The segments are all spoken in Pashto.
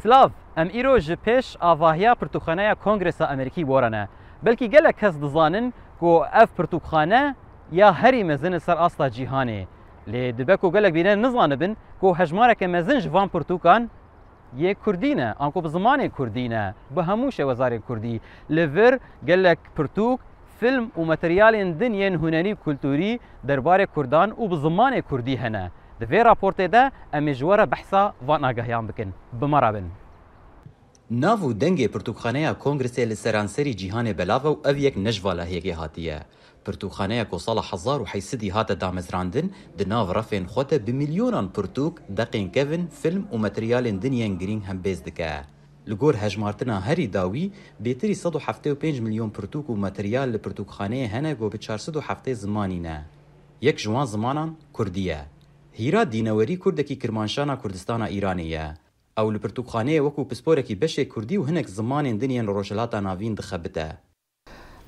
سلاف ام ایرو جپش آواهیا پرتوخانه کنگرس امریکی ورانه بلکی گله کس دزانن کو اف پرتوخانه یا هری مزن سر اصلا جهانی لی دبکو گلک بینه نزانبن کو هجماره که مزن جوان پرتوکان یه کردینه آنکو به زمان کردینه به هموش وزاره کردی لور گلک پرتوک فیلم و متریال دنیا هنری کلتوری درباره کردان و به زمان کردی هنه دوی راپورت ده امیجواره بحثا وان آگاهیان بکن بمرابن ناو دنگ پرتوخانه کنگرس لسرانسری جیهان بلاو و او یک نجواله هیگی هاتیه پرتوخانه کو سال 1800 هات دامزراندن د ناو رفین خوته بمليونان پرتوک دقین کevin فیلم و متریال دنیا گرین هم بیز دکه لگور هجمارتنا هری داوی بیتری 175 میلیون پرتوک و متریال لپرتوکخانه هنه گو به 407 زمانی نه یک جوان زمانان کردیه هیرا دینوری کردکی کرمانشانا کردستان ایرانیه او لپرتوکخانه وکو پسپورکی بشه کردی و هنک زمان دنیا روشلاتا ناوین دخبته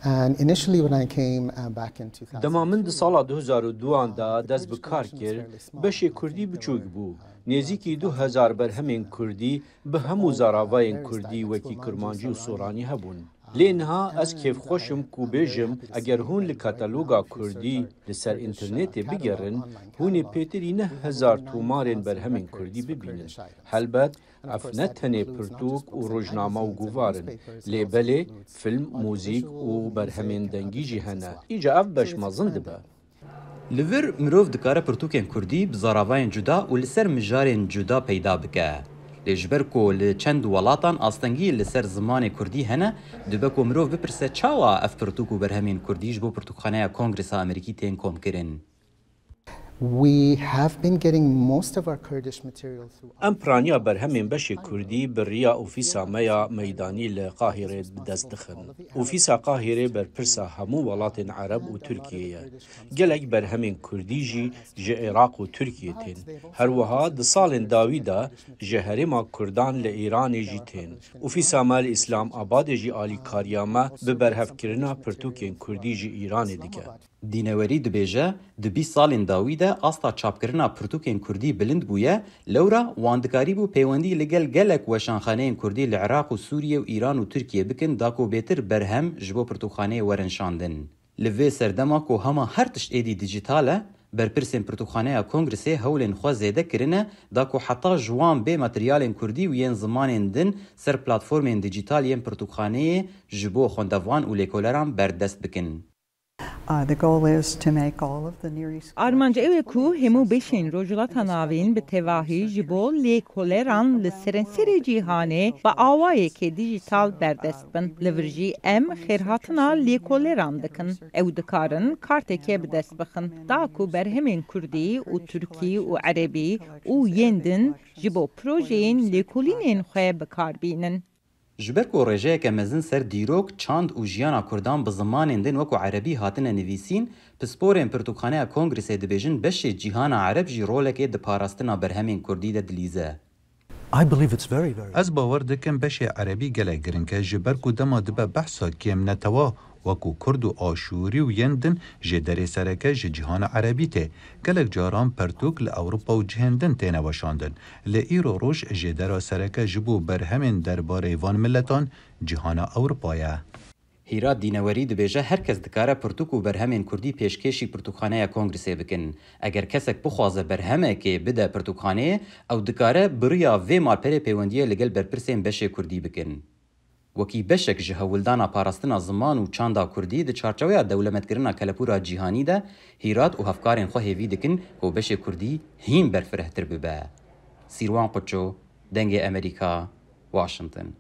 And initially when I came back in 2000 دما من د سال 2002 دا دست بکار کرد بشه کردی بچوک بو نزیکی 2000 برهمین کردی به همو زاراوین کردی وکی کرمانجی و سورانی هبون لینها از کیف خوشم کو بیجم اگر هون لکاتالوگا کردی لسر انترنت بگرن هون پیتری 9000 تومارین برهمین کردی ببینن هلبت افنتنه پرتوک و روزنامه و گوارن لیبله فیلم موزیک و برهمین دنگی جهنه ایجا اف بش مزند با لور مروف دکاره پرتوکین کردی بزاراوین جدا و لسر مجارین جدا پیدا بکه لجبر کو لچند ولاتان آستنگی لسر زمان کردی هنه دبکو مروف بپرسه چاوا اف پرتوک و برهمین کردیش بو پرتوکخانه کنگرس امریکی تین کم کرن We have been getting most of our Kurdish material through ام پرانیا برهمین بشه کردی بریا اوفیسا میا میدانی لقاهره بدست دخن اوفیسا قاهره بر پرسا همو ولات عرب و ترکیه گلک برهمین کردی جی عراق و ترکیه تین هر وها د سال داویدا جهرما کردان ل ایران جی تین اوفیسا مال اسلام آباد جی آلی کاریاما به برهف کرنا پرتوکین کردی جی ایران دیگه دینوری دبیجه د 20 سالین داویده استا چاپکرنا پرتوکین کردی بلند بویه لورا واندکاری بو پیوندی لگل گلک و شانخانه کردی لعراق و سوریه و ایران و ترکیه بکن داکو بیتر برهم جبو پرتوخانه ورنشاندن لوی سردما کو هما هر تشت ایدی دیجیتاله برپرسین پرتوخانه کنگرسه هولن خو زیده کرنه داکو حتی جوان به متریالین کردی و ین زمانین دن سر پلتفرمین دیجیتالین پرتوخانه جبو خوندوان و لیکولران بردست بکن The goal is to make all of the Near East. Armanca ev ku hemu beşin rojulata navin bi tevahi jibo lêkoleran li serenseri cîhanê bi awayekê dijital berdest bin. Li vir jî em xêrhatina lêkoleran dikin. Ew dikarin kartekê bi dest bixin. Da ku berhemên Kurdî û Türkî û Erebî û yên din ji bo projeyên lêkolînên xwe bikarbînin. جبر کو رجه که مزن سر دیروک چاند و جیانا کردان به زمان دن وکو عربی هاتن نویسین پسپورین پرتوخانه کنگرس دبیجن بشه جیهان عرب جی رولکه د پاراستنا برهمین کردی د دلیزه از باور دکم بشه عربی گله گرنکه جبر کو دما دبه بحثا کم نتوا وکو کرد و آشوری و یندن جدر سرکه جهان عربی ته گلک جاران پرتوک لأوروپا و جهندن تینه وشاندن لئیرو روش جدر سرکه جبو برهمین درباره وان ملتان جهان اوروپایه هیرا دینوری دبیجه هر کس دکاره پرتوک و برهمین کردی پیشکشی پرتوخانه کنگرسه بکن اگر کسک بخوازه برهمه که بده پرتوخانه او دکاره بریا وی مالپره پیوندیه لگل برپرسین بشه کردی بکن وکی بشک جهولدانا پاراستنا زمان و چاندا کردی د چارچویا دولتمندکرنا کلپورا جیهانی ده هیرات و هفکارین خو هیوی دکن کو بشه کردی هین برفرهتر ببه سیروان قچو دنگ امریکا واشنطن